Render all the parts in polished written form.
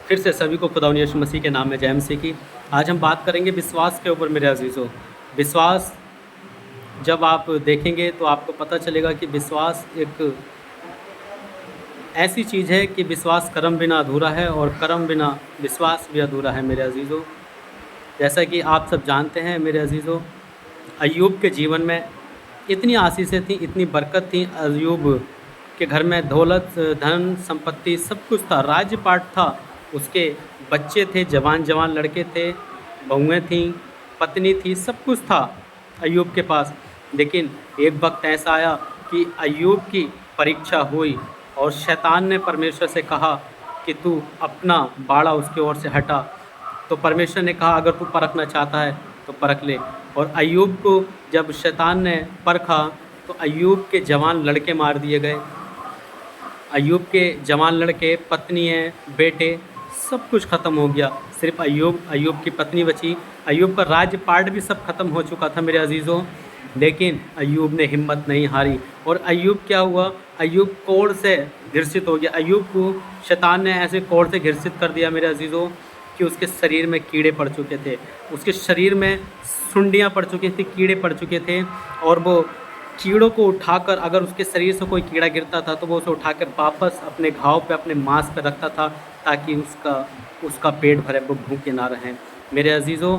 फिर से सभी को खुदा यीशु मसीह के नाम में जय मसीह की। आज हम बात करेंगे विश्वास के ऊपर मेरे अजीज़ों। विश्वास जब आप देखेंगे तो आपको पता चलेगा कि विश्वास एक ऐसी चीज़ है कि विश्वास कर्म बिना अधूरा है और कर्म बिना विश्वास भी अधूरा है मेरे अजीज़ों। जैसा कि आप सब जानते हैं मेरे अजीज़ों, अय्यूब के जीवन में इतनी आशीषें थीं, इतनी बरकत थी। अय्यूब के घर में दौलत, धन, संपत्ति सब कुछ था, राज्यपाट था, उसके बच्चे थे, जवान जवान लड़के थे, बहुएँ थीं, पत्नी थी, सब कुछ था अय्यूब के पास। लेकिन एक वक्त ऐसा आया कि अय्यूब की परीक्षा हुई और शैतान ने परमेश्वर से कहा कि तू अपना बाड़ा उसकी ओर से हटा। तो परमेश्वर ने कहा अगर तू परखना चाहता है तो परख ले। और अय्यूब को जब शैतान ने परखा तो अय्यूब के जवान लड़के मार दिए गए। अय्यूब के जवान लड़के, पत्नियाँ, बेटे सब कुछ ख़त्म हो गया। सिर्फ अय्यूब की पत्नी बची। अय्यूब का राज्यपाट भी सब खत्म हो चुका था मेरे अजीज़ों। लेकिन अय्यूब ने हिम्मत नहीं हारी। और अय्यूब क्या हुआ, अय्यूब कोढ़ से घिरसित हो गया। अय्यूब को शैतान ने ऐसे कोढ़ से घिरसित कर दिया मेरे अजीज़ों कि उसके शरीर में कीड़े पड़ चुके थे, उसके शरीर में सुंडियाँ पड़ चुकी थी, कीड़े पड़ चुके थे। और वो कीड़ों को उठाकर, अगर उसके शरीर से कोई कीड़ा गिरता था तो वो उसे उठाकर वापस अपने घाव पे, अपने मांस पे रखता था ताकि उसका पेट भरे, वो भूखे ना रहें मेरे अजीज़ों।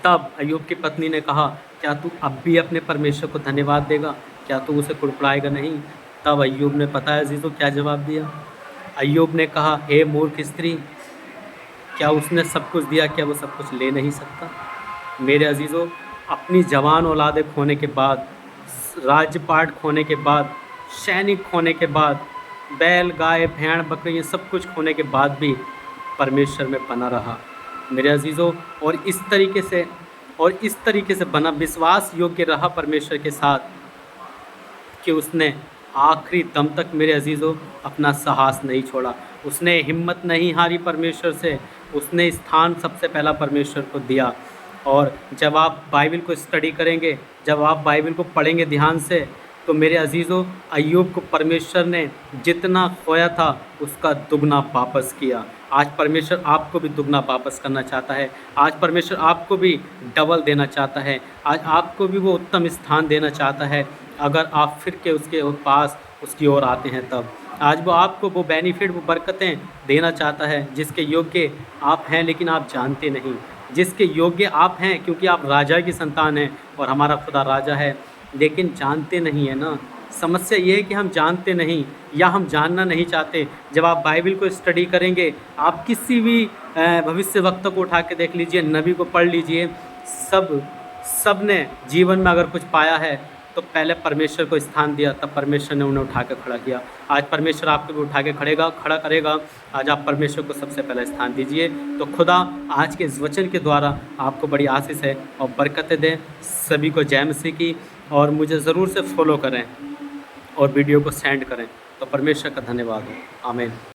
तब अय्यूब की पत्नी ने कहा क्या तू अब भी अपने परमेश्वर को धन्यवाद देगा, क्या तू उसे कुड़कुड़ाएगा नहीं? तब अय्यूब ने, पता है अजीज़ों क्या जवाब दिया? अय्यूब ने कहा हे मूर्ख स्त्री, क्या उसने सब कुछ दिया, क्या वो सब कुछ ले नहीं सकता? मेरे अजीज़ों, अपनी जवान औलादे खोने के बाद, राज्यपाट खोने के बाद, सैनिक खोने के बाद, बैल, गाय, भेड़, बकरी ये सब कुछ खोने के बाद भी परमेश्वर में बना रहा मेरे अजीज़ों। और इस तरीके से बना, विश्वास योग्य रहा परमेश्वर के साथ कि उसने आखिरी दम तक मेरे अजीज़ों अपना साहस नहीं छोड़ा। उसने हिम्मत नहीं हारी परमेश्वर से। उसने स्थान सबसे पहला परमेश्वर को दिया। और जब आप बाइबल को स्टडी करेंगे, जब आप बाइबल को पढ़ेंगे ध्यान से, तो मेरे अजीज़ों, अय्यूब को परमेश्वर ने जितना खोया था उसका दुगना वापस किया। आज परमेश्वर आपको भी दुगना वापस करना चाहता है। आज परमेश्वर आपको भी डबल देना चाहता है। आज आपको भी वो उत्तम स्थान देना चाहता है अगर आप फिर के उसके पास, उसकी ओर आते हैं तब। आज वो आपको वो बेनिफिट, वो बरकतें देना चाहता है जिसके योग्य आप हैं लेकिन आप जानते नहीं। जिसके योग्य आप हैं क्योंकि आप राजा की संतान हैं और हमारा खुदा राजा है, लेकिन जानते नहीं है ना। समस्या ये है कि हम जानते नहीं या हम जानना नहीं चाहते। जब आप बाइबल को स्टडी करेंगे, आप किसी भी भविष्यवक्ता को उठा के देख लीजिए, नबी को पढ़ लीजिए, सब ने जीवन में अगर कुछ पाया है तो पहले परमेश्वर को स्थान दिया, तब परमेश्वर ने उन्हें उठा के खड़ा किया। आज परमेश्वर आपको भी उठा के खड़ा करेगा। आज आप परमेश्वर को सबसे पहले स्थान दीजिए तो खुदा आज के इस वचन के द्वारा आपको बड़ी आशीष है और बरकतें दें। सभी को जय मसीह की। और मुझे ज़रूर से फॉलो करें और वीडियो को सेंड करें, तो परमेश्वर का धन्यवाद हो। आमीन।